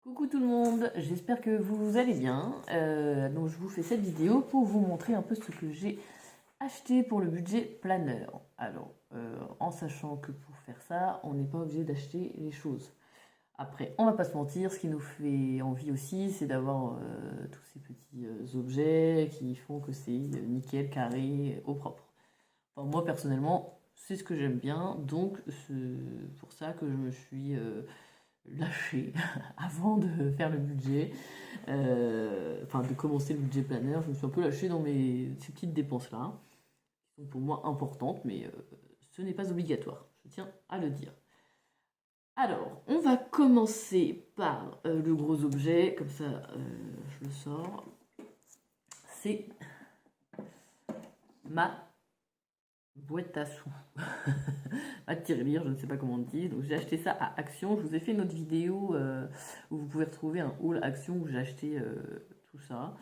Coucou tout le monde, j'espère que vous allez bien. Donc je vous fais cette vidéo pour vous montrer un peu ce que j'ai acheté pour le budget planeur. Alors, en sachant que pour faire ça, on n'est pas obligé d'acheter les choses. Après, on va pas se mentir, ce qui nous fait envie aussi, c'est d'avoir tous ces petits objets qui font que c'est nickel, carré, au propre. Enfin, moi personnellement, c'est ce que j'aime bien, donc c'est pour ça que je me suis lâché avant de faire le budget, enfin de commencer le budget planner. Je me suis un peu lâché dans ces petites dépenses là, qui sont pour moi importantes, mais ce n'est pas obligatoire, je tiens à le dire. Alors, on va commencer par le gros objet, comme ça je le sors. C'est ma boîte à sous. Ma tirelire, je ne sais pas comment on dit. Donc j'ai acheté ça à Action. Je vous ai fait une autre vidéo où vous pouvez retrouver un haul Action où j'ai acheté tout ça.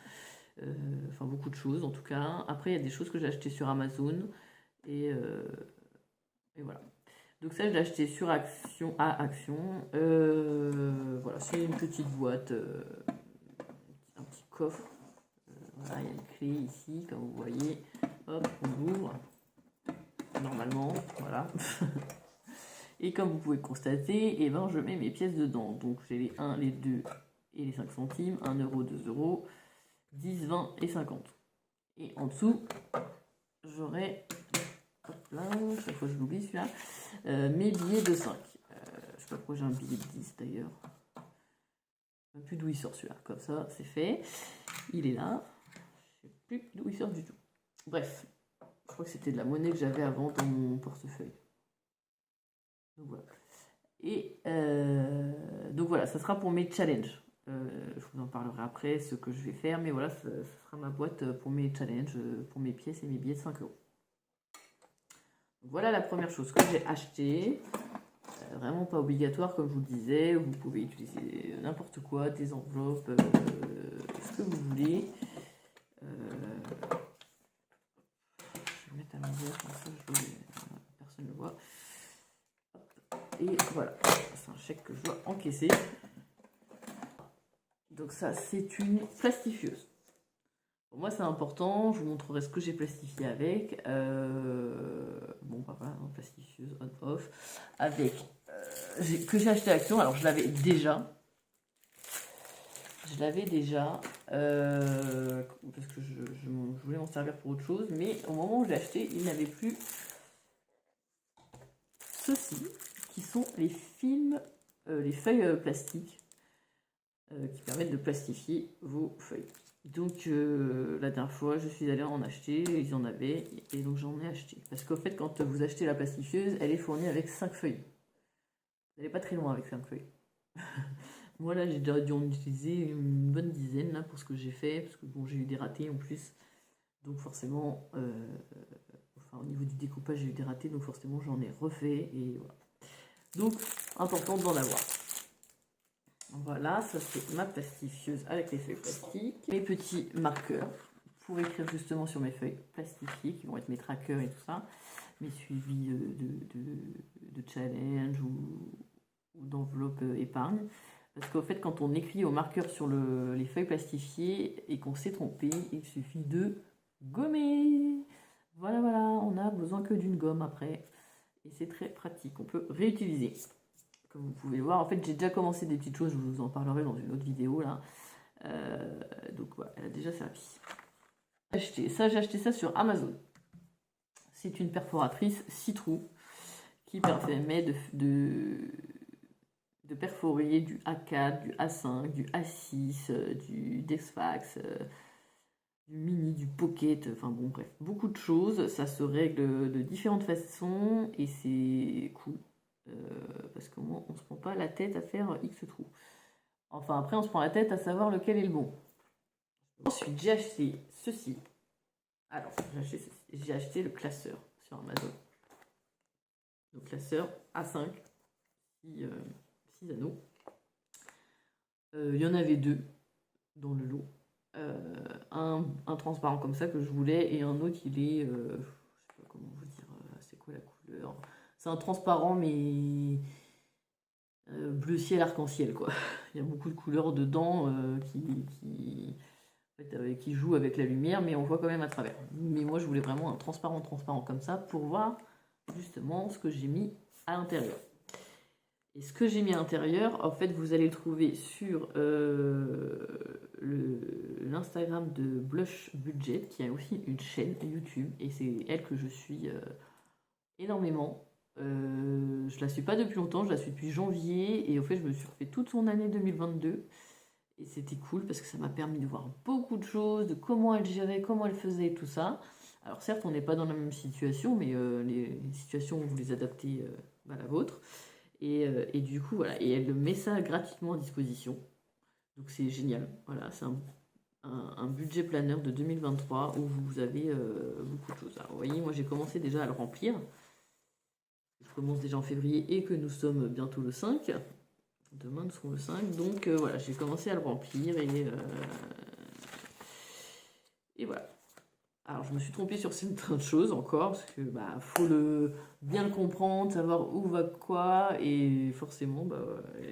Enfin beaucoup de choses en tout cas. Après il y a des choses que j'ai acheté sur Amazon. Et voilà. Donc ça je l'ai acheté sur Action à Action. Voilà, c'est une petite boîte, un petit coffre. Voilà, il y a une clé ici, comme vous voyez. Hop, on ouvre. Normalement, voilà. Et comme vous pouvez le constater, eh ben, je mets mes pièces dedans. Donc j'ai les 1, les 2 et les 5 centimes, 1 euro, 2 euros, 10, 20 et 50. Et en dessous, j'aurai, hop là, chaque fois je l'oublie celui-là, mes billets de 5. Je sais pas pourquoi j'ai un billet de 10 d'ailleurs. Je ne sais plus d'où il sort celui-là. Comme ça, c'est fait. Il est là. Je ne sais plus d'où il sort du tout. Bref, je crois que c'était de la monnaie que j'avais avant dans mon portefeuille. Donc voilà. Et donc voilà, ça sera pour mes challenges. Je vous en parlerai après, ce que je vais faire, mais voilà, ça sera ma boîte pour mes challenges, pour mes pièces et mes billets de 5 euros. Donc voilà la première chose que j'ai achetée. Vraiment pas obligatoire, comme je vous le disais. Vous pouvez utiliser n'importe quoi, des enveloppes, ce que vous voulez. Je vais mettre à l'envers, comme ça personne ne le voit. Et voilà, c'est un chèque que je dois encaisser. Donc ça, c'est une plastifieuse. Pour moi, c'est important. Je vous montrerai ce que j'ai plastifié avec. Bon, bah voilà, hein, plastifieuse on-off. Avec, que j'ai acheté à Action. Alors, je l'avais déjà. Parce que je voulais m'en servir pour autre chose. Mais au moment où je l'ai acheté, il n'avait plus ceux-ci, qui sont les films, les feuilles plastiques. Qui permettent de plastifier vos feuilles. Donc la dernière fois, je suis allée en acheter, ils en avaient, et donc j'en ai acheté. Parce qu'en fait, quand vous achetez la plastifieuse, elle est fournie avec 5 feuilles. Vous n'allez pas très loin avec 5 feuilles. Moi là, j'ai déjà dû en utiliser une bonne dizaine là, pour ce que j'ai fait, parce que bon, j'ai eu des ratés en plus. Donc forcément, enfin au niveau du découpage, j'ai eu des ratés, donc forcément j'en ai refait, et voilà. Donc, important d'en avoir. Voilà, ça c'est ma plastifieuse avec les feuilles plastiques. Mes petits marqueurs pour écrire justement sur mes feuilles plastifiées, qui vont être mes trackers et tout ça. Mes suivis de challenge ou d'enveloppe épargne. Parce qu'au fait, quand on écrit au marqueur sur les feuilles plastifiées et qu'on s'est trompé, il suffit de gommer. Voilà, voilà, on n'a besoin que d'une gomme après. Et c'est très pratique, on peut réutiliser. Comme vous pouvez voir, en fait, j'ai déjà commencé des petites choses, je vous en parlerai dans une autre vidéo là. Donc voilà, elle a déjà servi. J'ai acheté ça sur Amazon. C'est une perforatrice 6 trous qui permet de perforer du A4, du A5, du A6, du Dexfax, du mini, du pocket, enfin bon bref, beaucoup de choses. Ça se règle de différentes façons et c'est cool. Parce qu'au moins on se prend pas la tête à faire X trous. Enfin après on se prend la tête à savoir lequel est le bon. Ensuite j'ai acheté ceci. Alors j'ai acheté le classeur sur Amazon. Le classeur A5, 6 anneaux. Il y en avait 2 dans le lot. Un transparent comme ça que je voulais et un autre il est, je sais pas comment vous dire, c'est quoi la couleur? C'est un transparent mais bleu ciel arc-en-ciel, quoi. Il y a beaucoup de couleurs dedans qui jouent avec la lumière, mais on voit quand même à travers. Mais moi, je voulais vraiment un transparent comme ça pour voir justement ce que j'ai mis à l'intérieur. Et ce que j'ai mis à l'intérieur, en fait, vous allez le trouver sur l'Instagram de Blush Budget, qui a aussi une chaîne YouTube, et c'est elle que je suis énormément. Je la suis pas depuis longtemps, je la suis depuis janvier, et au fait, je me suis refait toute son année 2022. Et c'était cool parce que ça m'a permis de voir beaucoup de choses, de comment elle gérait, comment elle faisait, tout ça. Alors certes, on n'est pas dans la même situation, mais les situations, vous les adaptez à la vôtre. Et du coup, voilà. Et elle met ça gratuitement à disposition. Donc c'est génial. Voilà, c'est un budget planner de 2023 où vous avez beaucoup de choses. Alors vous voyez, moi j'ai commencé déjà à le remplir. Je commence déjà en février et que nous sommes bientôt le 5. Demain, nous serons le 5. Donc voilà, j'ai commencé à le remplir et voilà. Alors, je me suis trompée sur certaines choses encore, parce que faut bien le comprendre, savoir où va quoi, et forcément,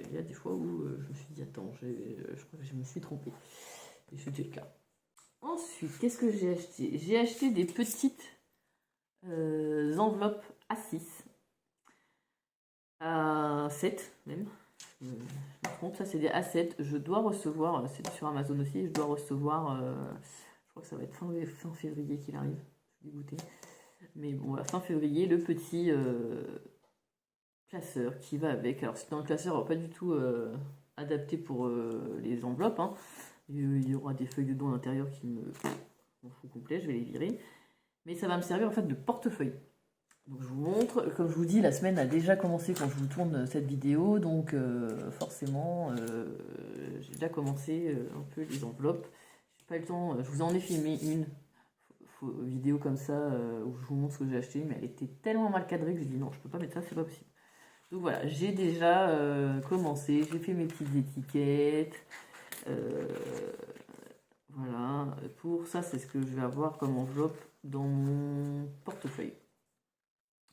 il y a des fois où je me suis dit, attends, je crois que je me suis trompée. Et c'était le cas. Ensuite, qu'est-ce que j'ai acheté? J'ai acheté des petites enveloppes A6, A7 même. Je me trompe, ça c'est des A7. Je dois recevoir, c'est sur Amazon aussi, je dois recevoir, je crois que ça va être fin février qu'il arrive. Je suis dégoûtée. Mais bon, voilà, fin février, le petit classeur qui va avec. Alors, c'est un classeur pas du tout adapté pour les enveloppes. Hein. Il y aura des feuilles dedans à l'intérieur qui m'en fout complet, je vais les virer. Mais ça va me servir en fait de portefeuille. Donc je vous montre, comme je vous dis, la semaine a déjà commencé quand je vous tourne cette vidéo, donc forcément j'ai déjà commencé un peu les enveloppes. J'ai pas eu le temps, je vous en ai filmé une vidéo comme ça où je vous montre ce que j'ai acheté, mais elle était tellement mal cadrée que j'ai dit non, je peux pas mettre ça, c'est pas possible. Donc voilà, j'ai déjà commencé, j'ai fait mes petites étiquettes. Voilà, pour ça c'est ce que je vais avoir comme enveloppe dans mon portefeuille.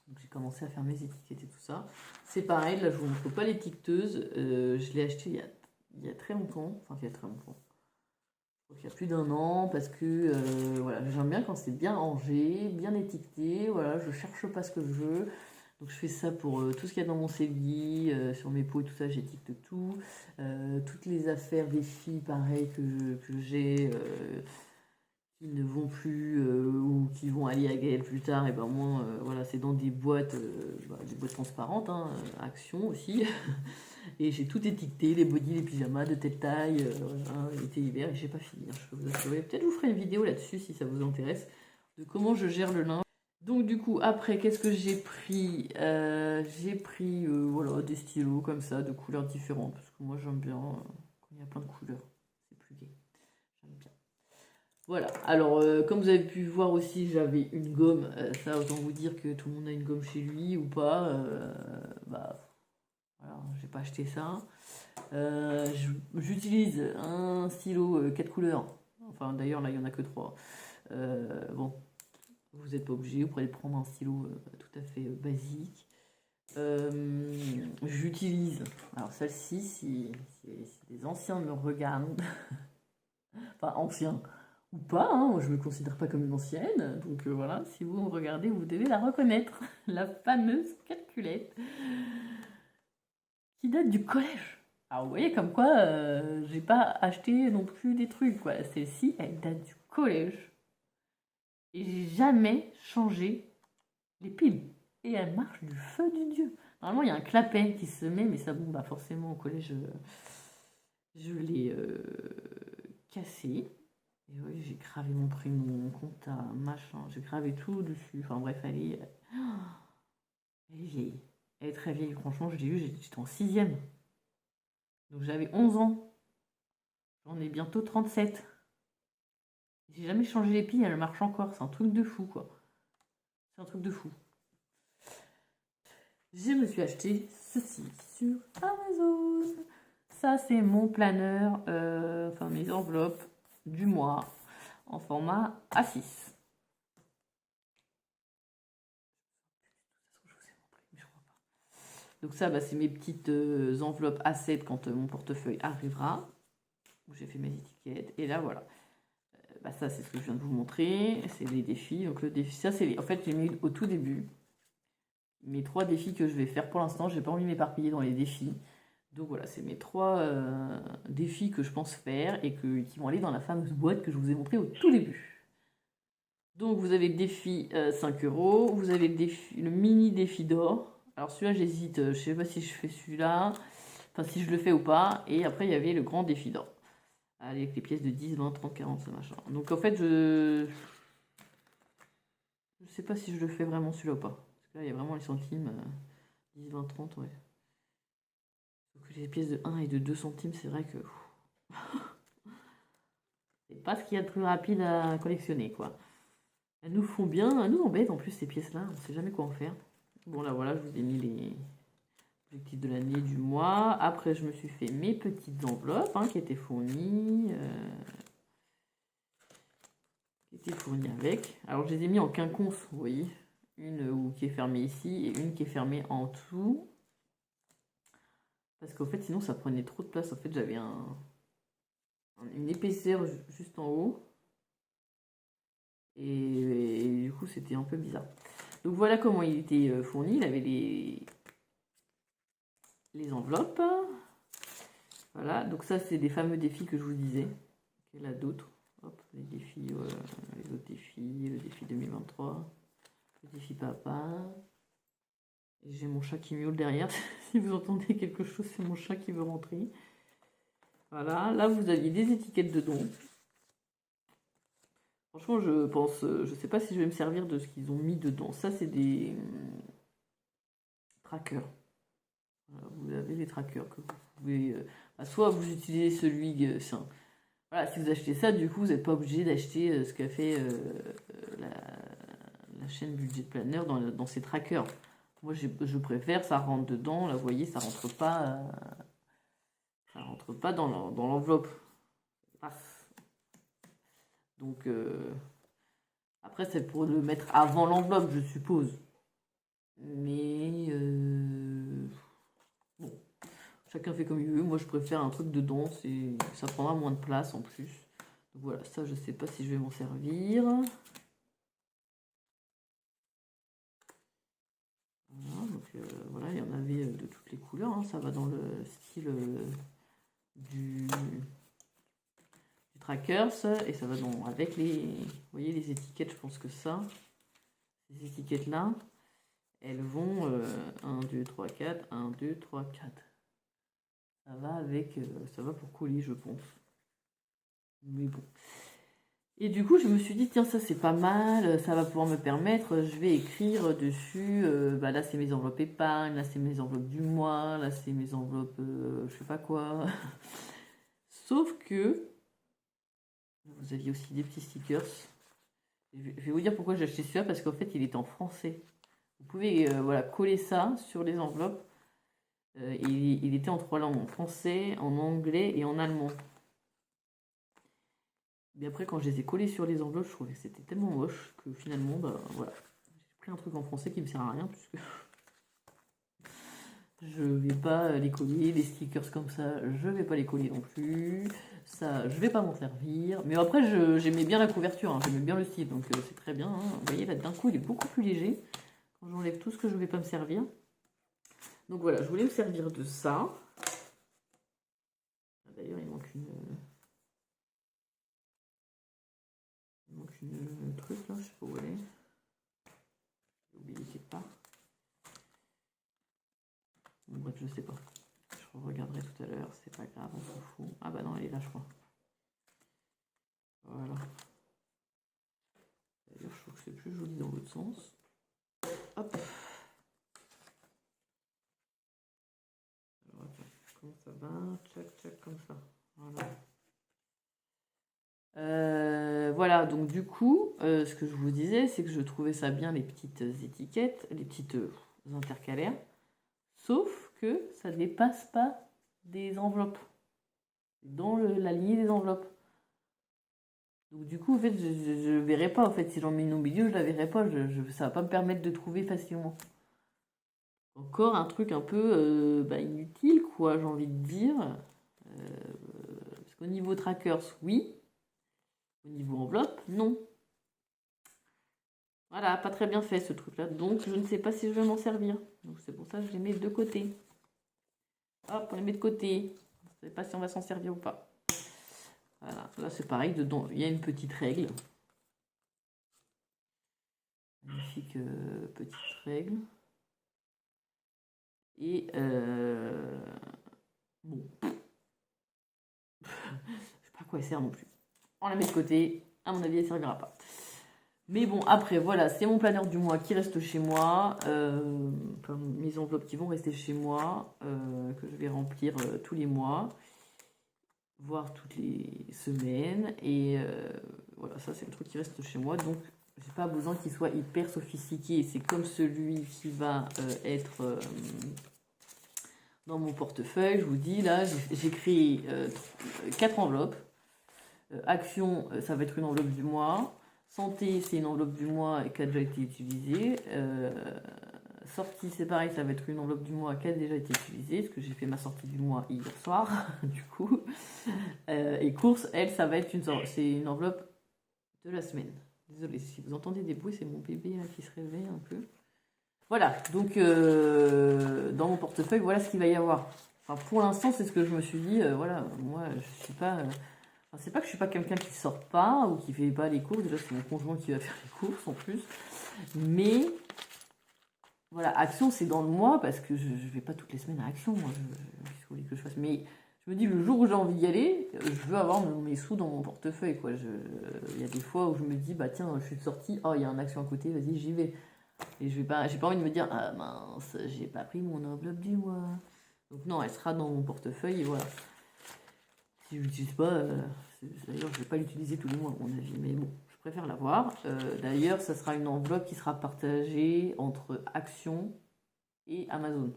Donc j'ai commencé à faire mes étiquettes et tout ça. C'est pareil, là je vous montre pas l'étiqueteuse. Je l'ai acheté il y a très longtemps. Enfin, il y a très longtemps. Je crois qu'il y a plus d'1 an parce que voilà, j'aime bien quand c'est bien rangé, bien étiqueté. Voilà, je cherche pas ce que je veux. Donc je fais ça pour tout ce qu'il y a dans mon cellier, sur mes pots et tout ça, j'étiquette tout. Toutes les affaires des filles, pareil, que j'ai qui ne vont plus ou qui vont aller à Gaël plus tard, et ben moi voilà, c'est dans des boîtes transparentes, hein, Action aussi. Et j'ai tout étiqueté, les bodys, les pyjamas de telle taille, voilà, été hiver, et j'ai pas fini, hein, je peux vous assurer. Peut-être je vous ferai une vidéo là-dessus si ça vous intéresse, de comment je gère le linge. Donc du coup, après, qu'est-ce que j'ai pris? J'ai pris voilà, des stylos comme ça, de couleurs différentes, parce que moi j'aime bien quand il y a plein de couleurs, c'est plus gai. J'aime bien. Voilà, alors comme vous avez pu voir aussi, j'avais une gomme, ça autant vous dire que tout le monde a une gomme chez lui ou pas, voilà, j'ai pas acheté ça. J'utilise un stylo 4 couleurs, enfin d'ailleurs là il y en a que 3. Bon, vous n'êtes pas obligé, vous pourrez prendre un stylo tout à fait basique. J'utilise, alors celle-ci, si des anciens me regardent, enfin anciens ou pas, hein, moi je me considère pas comme une ancienne, donc voilà, si vous me regardez, vous devez la reconnaître, la fameuse calculette qui date du collège. Alors vous voyez comme quoi j'ai pas acheté non plus des trucs, quoi. Celle-ci, elle date du collège et j'ai jamais changé les piles. Et elle marche du feu du Dieu. Normalement, il y a un clapet qui se met, mais ça, bon, forcément, au collège, je l'ai cassé. Et oui, j'ai gravé mon prénom, mon compte à machin, j'ai gravé tout dessus. Enfin bref, elle est vieille. Elle est très vieille, franchement, je l'ai eu, j'étais en 6ème. Donc j'avais 11 ans. J'en ai bientôt 37. J'ai jamais changé les piles, elle marche encore. C'est un truc de fou, quoi. C'est un truc de fou. Je me suis acheté ceci sur Amazon. Ça, c'est mon planeur, enfin mes enveloppes du mois en format A6. Donc ça, bah, c'est mes petites enveloppes A7 quand mon portefeuille arrivera. Où j'ai fait mes étiquettes. Et là, voilà. Bah, ça, c'est ce que je viens de vous montrer. C'est les défis. Donc le défi, ça, c'est... En fait, j'ai mis au tout début mes 3 défis que je vais faire pour l'instant. J'ai pas envie de m'éparpiller dans les défis. Donc voilà, c'est mes 3 défis que je pense faire et qui vont aller dans la fameuse boîte que je vous ai montrée au tout début. Donc vous avez le défi 5 euros, vous avez le mini défi d'or. Alors celui-là j'hésite, je sais pas si je fais celui-là, enfin si je le fais ou pas. Et après il y avait le grand défi d'or. Avec les pièces de 10, 20, 30, 40, ce machin. Donc en fait je sais pas si je le fais vraiment celui-là ou pas. Parce que là il y a vraiment les centimes. 10, 20, 30, ouais. Donc les pièces de 1 et de 2 centimes, c'est vrai que... c'est pas ce qu'il y a de plus rapide à collectionner, quoi. Elles nous font bien, elles nous embêtent en plus ces pièces-là, on sait jamais quoi en faire. Bon là voilà, je vous ai mis les objectifs de l'année, du mois. Après je me suis fait mes petites enveloppes hein, qui étaient fournies. Avec. Alors je les ai mis en quinconce, vous voyez. Une qui est fermée ici et une qui est fermée en dessous. Parce qu'en fait sinon ça prenait trop de place. En fait j'avais une épaisseur juste en haut. Et du coup, c'était un peu bizarre. Donc voilà comment il était fourni. Il avait les enveloppes. Voilà, donc ça, c'est des fameux défis que je vous disais. Il y en a d'autres. Hop, les défis, les autres défis, le défi 2023, le défi papa. J'ai mon chat qui miaule derrière. Si vous entendez quelque chose, c'est mon chat qui veut rentrer. Voilà, là, vous aviez des étiquettes dedans. Franchement, je pense, je sais pas si je vais me servir de ce qu'ils ont mis dedans. Ça, c'est des trackers. Voilà, vous avez les trackers que vous pouvez. Soit vous utilisez celui. Voilà, si vous achetez ça, du coup, vous n'êtes pas obligé d'acheter ce qu'a fait la chaîne Budget Planner dans ses trackers. Moi, je préfère, ça rentre dedans. Là, vous voyez, ça rentre pas dans l'enveloppe. Donc, après, c'est pour le mettre avant l'enveloppe, je suppose. Mais bon, chacun fait comme il veut. Moi, je préfère un truc dedans. Ça prendra moins de place en plus. Donc voilà, ça, je sais pas si je vais m'en servir. Voilà, donc voilà, il y en avait de toutes les couleurs. Hein. Ça va dans le style du trackers et ça va avec vous voyez les étiquettes. Je pense que ces étiquettes là, elles vont 1, 2, 3, 4, 1, 2, 3, 4. Ça va avec, ça va pour coller, je pense. Mais bon. Et du coup, je me suis dit, tiens, ça c'est pas mal, ça va pouvoir me permettre, je vais écrire dessus, bah là c'est mes enveloppes épargne, là c'est mes enveloppes du mois, là c'est mes enveloppes, je sais pas quoi. Sauf que, vous aviez aussi des petits stickers. Je vais vous dire pourquoi j'ai acheté celui-là, parce qu'en fait il est en français. Vous pouvez voilà, coller ça sur les enveloppes. Il était en 3 langues, en français, en anglais et en allemand. Mais après, quand je les ai collés sur les enveloppes, je trouvais que c'était tellement moche que finalement, bah voilà. J'ai pris un truc en français qui me sert à rien, puisque je vais pas les coller. Les stickers comme ça, je vais pas les coller non plus. Ça, je vais pas m'en servir. Mais après, j'aimais bien la couverture, hein, j'aimais bien le style, donc c'est très bien. Hein. Vous voyez, là, d'un coup, il est beaucoup plus léger. Quand j'enlève tout ce que je vais pas me servir. Donc voilà, je voulais me servir de ça. D'ailleurs, il manque une truc là, je sais pas où elle est. J'ai oublié quelque part. Bon, bref, je sais pas. Je regarderai tout à l'heure, c'est pas grave, on s'en fout. Ah bah non, elle est là, je crois. Voilà. D'ailleurs, je trouve que c'est plus joli dans l'autre sens. Hop. Alors, attends, comment ça va? Tchac, tchac, comme ça. Voilà. Voilà, donc du coup, ce que je vous disais, c'est que je trouvais ça bien, les petites étiquettes, les petites intercalaires, sauf que ça ne dépasse pas des enveloppes, dans la lignée des enveloppes. Donc du coup, en fait, je ne verrai pas, en fait, si j'en mets une au milieu, je la verrai pas, ça va pas me permettre de trouver facilement. Encore un truc un peu inutile, quoi, j'ai envie de dire. Parce qu'au niveau trackers, oui. Au niveau enveloppe, non. Voilà, pas très bien fait ce truc-là. Donc, je ne sais pas si je vais m'en servir. Donc, c'est pour ça que je les mets de côté. Hop, on les met de côté. Je ne sais pas si on va s'en servir ou pas. Voilà, là c'est pareil, dedans, il y a une petite règle. Magnifique petite règle. Et bon, je sais pas à quoi elle sert non plus. On la met de côté, à mon avis elle servira pas. Mais bon, après voilà, c'est mon planeur du mois qui reste chez moi. Enfin, mes enveloppes qui vont rester chez moi, que je vais remplir tous les mois, voire toutes les semaines. Et voilà, ça c'est le truc qui reste chez moi. Donc j'ai pas besoin qu'il soit hyper sophistiqué. C'est comme celui qui va être dans mon portefeuille. Je vous dis là, j'ai créé 4 enveloppes. Action, ça va être une enveloppe du mois. Santé, c'est une enveloppe du mois qui a déjà été utilisée. Sortie, c'est pareil, ça va être une enveloppe du mois qui a déjà été utilisée, parce que j'ai fait ma sortie du mois hier soir, du coup. Et course, elle, ça va être une enveloppe de la semaine. Désolée, si vous entendez des bruits, c'est mon bébé là, qui se réveille un peu. Voilà, donc dans mon portefeuille, voilà ce qu'il va y avoir. Enfin, pour l'instant, c'est ce que je me suis dit. Voilà, moi, je suis pas. Enfin, c'est pas que je suis pas quelqu'un qui sort pas ou qui fait pas les courses. Déjà, c'est mon conjoint qui va faire les courses en plus. Mais voilà, Action, c'est dans le mois parce que je vais pas toutes les semaines à Action. Moi, qu'est-ce que vous voulez que je fasse? Mais je me dis, le jour où j'ai envie d'y aller, je veux avoir mes sous dans mon portefeuille, quoi. Il y a des fois où je me dis, bah tiens, je suis sortie, oh, il y a un Action à côté, vas-y, j'y vais. Et j'ai pas envie de me dire, ah mince, j'ai pas pris mon enveloppe du mois. Donc non, elle sera dans mon portefeuille et voilà. Si je l'utilise pas, d'ailleurs je vais pas l'utiliser tous les mois à mon avis, mais bon, je préfère l'avoir. D'ailleurs, ça sera une enveloppe qui sera partagée entre Action et Amazon.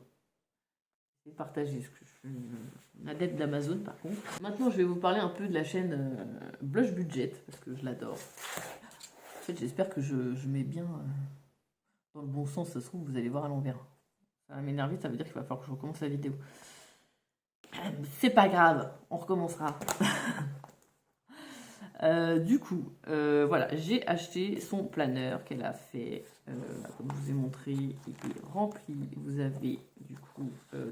C'est partagé, parce que je suis une adepte d'Amazon par contre. Maintenant, je vais vous parler un peu de la chaîne Blush Budget, parce que je l'adore. En fait, j'espère que je mets bien dans le bon sens, ça se trouve, vous allez voir à l'envers. Ça va m'énerver, ça veut dire qu'il va falloir que je recommence la vidéo. C'est pas grave, on recommencera. Du coup, voilà, j'ai acheté son planeur qu'elle a fait, comme je vous ai montré, il est rempli. Vous avez du coup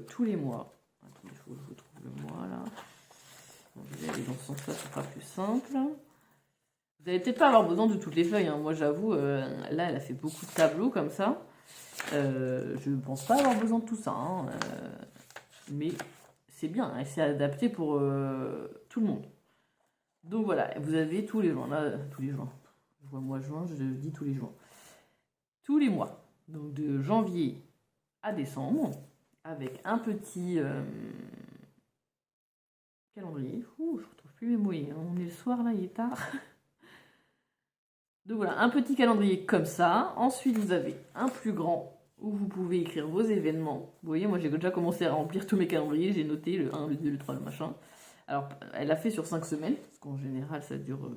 tous les mois. Attendez, il faut que je vous trouve le mois là. Je vais aller dans ce sens-là, ce sera plus simple. Vous n'allez peut-être pas avoir besoin de toutes les feuilles, hein. Moi j'avoue, là elle a fait beaucoup de tableaux comme ça. Je ne pense pas avoir besoin de tout ça, hein. Mais c'est bien, elle s'est adaptée pour tout le monde. Donc voilà, vous avez tous les jours, là, tous les jours. Je vois mois juin, je dis tous les jours. Tous les mois, donc de janvier à décembre, avec un petit calendrier. Ouh, je retrouve plus mes mots, hein. On est le soir là, il est tard. Donc voilà, un petit calendrier comme ça. Ensuite, vous avez un plus grand où vous pouvez écrire vos événements. Vous voyez, moi j'ai déjà commencé à remplir tous mes calendriers. J'ai noté le 1, le 2, le 3, le machin. Alors, elle a fait sur 5 semaines, parce qu'en général, ça dure...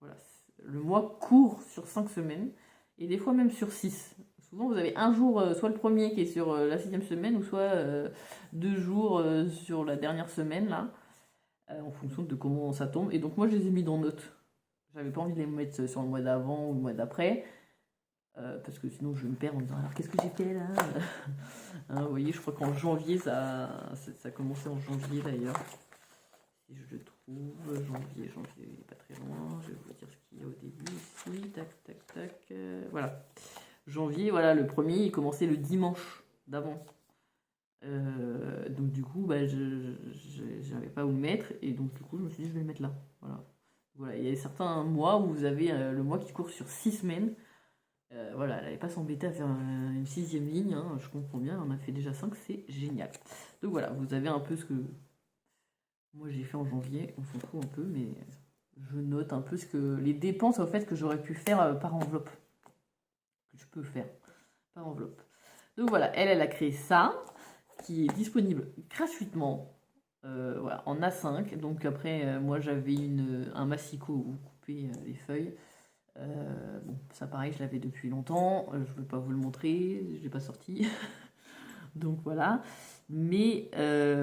voilà, le mois court sur 5 semaines, et des fois même sur 6. Souvent, vous avez un jour, soit le premier qui est sur la 6e semaine, ou soit 2 jours sur la dernière semaine, là, en fonction de comment ça tombe. Et donc, moi, je les ai mis dans notes. J'avais pas envie de les mettre sur le mois d'avant ou le mois d'après, parce que sinon, je me perds en me disant, alors, qu'est-ce que j'ai fait, là? Hein, vous voyez, je crois qu'en janvier, ça a commencé en janvier, d'ailleurs. Si je le trouve, janvier, il n'est pas très loin. Je vais vous dire ce qu'il y a au début ici. Tac, tac, tac. Voilà. Janvier, voilà, le premier, il commençait le dimanche d'avant. Donc du coup, bah, je n'avais pas où le mettre. Et donc du coup, je me suis dit, je vais le mettre là. Voilà. Voilà, il y a certains mois où vous avez le mois qui court sur 6 semaines. Voilà, elle n'allait pas s'embêter à faire une 6e ligne. Hein, je comprends bien, on a fait déjà 5, c'est génial. Donc voilà, vous avez un peu ce que... Moi j'ai fait en janvier, on s'en fout un peu, mais je note un peu ce que les dépenses en fait que j'aurais pu faire par enveloppe. Que je peux faire par enveloppe. Donc voilà, elle a créé ça, qui est disponible gratuitement voilà, en A5. Donc après, moi j'avais un massicot où vous coupez les feuilles. Bon, ça pareil, je l'avais depuis longtemps. Je ne vais pas vous le montrer, je ne l'ai pas sorti. Donc voilà. Mais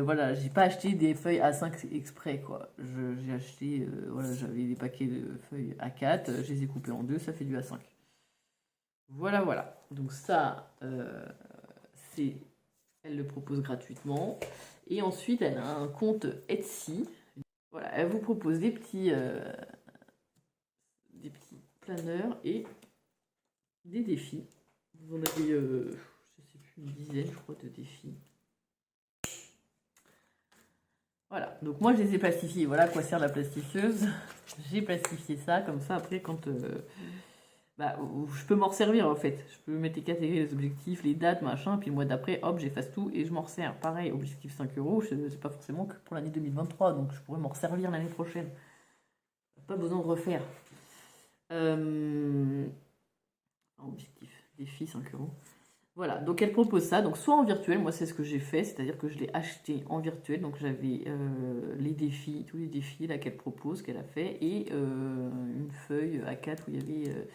voilà, j'ai pas acheté des feuilles A5 exprès, quoi. J'ai acheté, voilà, j'avais des paquets de feuilles A4, je les ai coupées en deux, ça fait du A5. Voilà, voilà. Donc ça, c'est, elle le propose gratuitement. Et ensuite, elle a un compte Etsy. Voilà, elle vous propose des petits planeurs et des défis. Vous en avez, je sais plus, une dizaine, je crois, de défis. Voilà, donc moi je les ai plastifiés. Voilà à quoi sert la plastifieuse. J'ai plastifié ça, comme ça après quand... je peux m'en servir en fait. Je peux mettre les catégories, les objectifs, les dates, machin, puis le mois d'après, hop, j'efface tout et je m'en sers. Pareil, objectif 5 euros, c'est pas forcément que pour l'année 2023, donc je pourrais m'en servir l'année prochaine. Pas besoin de refaire. Objectif, défi 5 euros. Voilà, donc elle propose ça, donc soit en virtuel, moi c'est ce que j'ai fait, c'est-à-dire que je l'ai acheté en virtuel, donc j'avais les défis, tous les défis là qu'elle propose, qu'elle a fait, et une feuille A4 où il y avait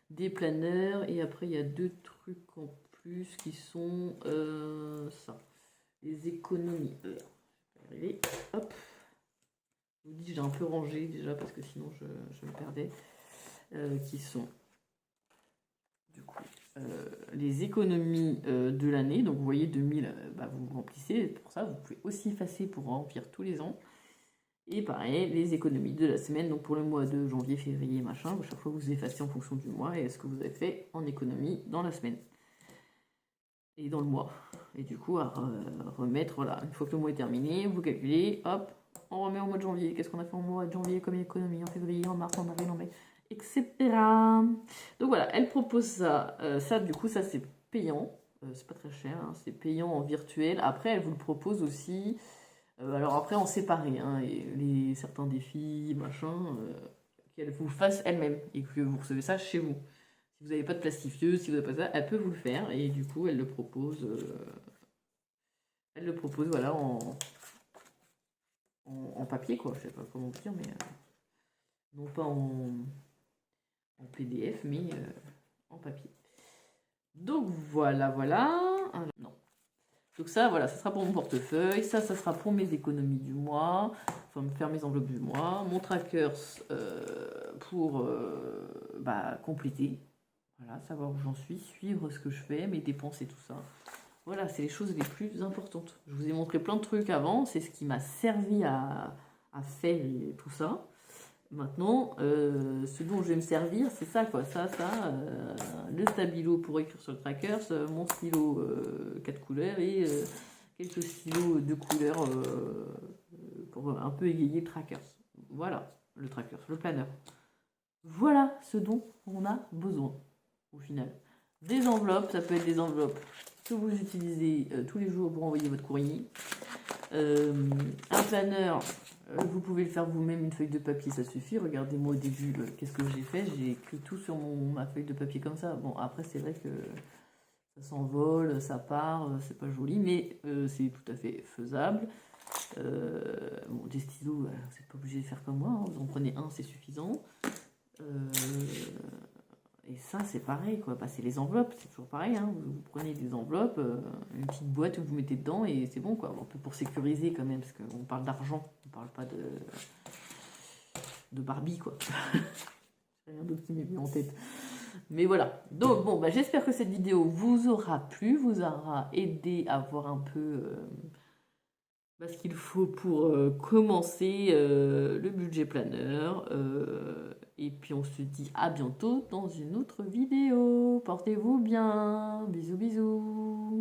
des planeurs, et après il y a deux trucs en plus qui sont ça, les économies. Je vais y arriver, hop, je vous dis j'ai un peu rangé déjà parce que sinon je me perdais, qui sont du coup les économies de l'année. Donc vous voyez 2000, vous remplissez, pour ça vous pouvez aussi effacer pour remplir tous les ans. Et pareil, les économies de la semaine, donc pour le mois de janvier, février, machin, chaque fois vous effacez en fonction du mois et ce que vous avez fait en économie dans la semaine et dans le mois. Et du coup à remettre, voilà, une fois que le mois est terminé, vous calculez, hop, on remet au mois de janvier. Qu'est-ce qu'on a fait en mois de janvier comme économie, en février, en mars, en avril, en mai, etc. Donc voilà, elle propose ça. Ça, du coup, ça c'est payant. C'est pas très cher, hein, c'est payant en virtuel. Après, elle vous le propose aussi. Alors après, en séparé, hein, et certains défis, machin, qu'elle vous fasse elle-même et que vous recevez ça chez vous. Si vous n'avez pas de plastifieuse, si vous n'avez pas ça, elle peut vous le faire et du coup, elle le propose. Voilà, en papier, quoi. Je sais pas comment vous dire, mais non pas en PDF, mais en papier. Donc voilà, voilà. Alors, non. Donc ça, voilà, ça sera pour mon portefeuille. Ça sera pour mes économies du mois. Enfin, me faire mes enveloppes du mois. Mon tracker pour compléter. Voilà, savoir où j'en suis, suivre ce que je fais, mes dépenses et tout ça. Voilà, c'est les choses les plus importantes. Je vous ai montré plein de trucs avant. C'est ce qui m'a servi à faire tout ça. Maintenant, ce dont je vais me servir, c'est ça, quoi. Le stabilo pour écrire sur le tracker, mon stylo 4 couleurs et quelques stylos de couleurs pour un peu égayer le tracker. Voilà, le tracker, le planeur. Voilà ce dont on a besoin, au final. Des enveloppes, ça peut être des enveloppes que vous utilisez tous les jours pour envoyer votre courrier. Un planeur, vous pouvez le faire vous-même, une feuille de papier, ça suffit. Regardez-moi au début, qu'est-ce que j'ai fait. J'ai écrit tout sur ma feuille de papier comme ça. Bon, après, c'est vrai que ça s'envole, ça part, c'est pas joli, mais c'est tout à fait faisable. Des stylos, vous n'êtes pas obligé de faire comme moi, hein. Vous en prenez un, c'est suffisant. Et ça, c'est pareil, quoi. C'est les enveloppes, c'est toujours pareil, hein. Vous prenez des enveloppes, une petite boîte que vous mettez dedans et c'est bon, quoi. Un peu pour sécuriser quand même, parce qu'on parle d'argent, on parle pas de Barbie, quoi. Rien d'autre qui m'est venu en tête. Mais voilà. Donc, bon, j'espère que cette vidéo vous aura plu, vous aura aidé à voir un peu ce qu'il faut pour commencer le budget planeur. Et puis on se dit à bientôt dans une autre vidéo. Portez-vous bien. Bisous bisous.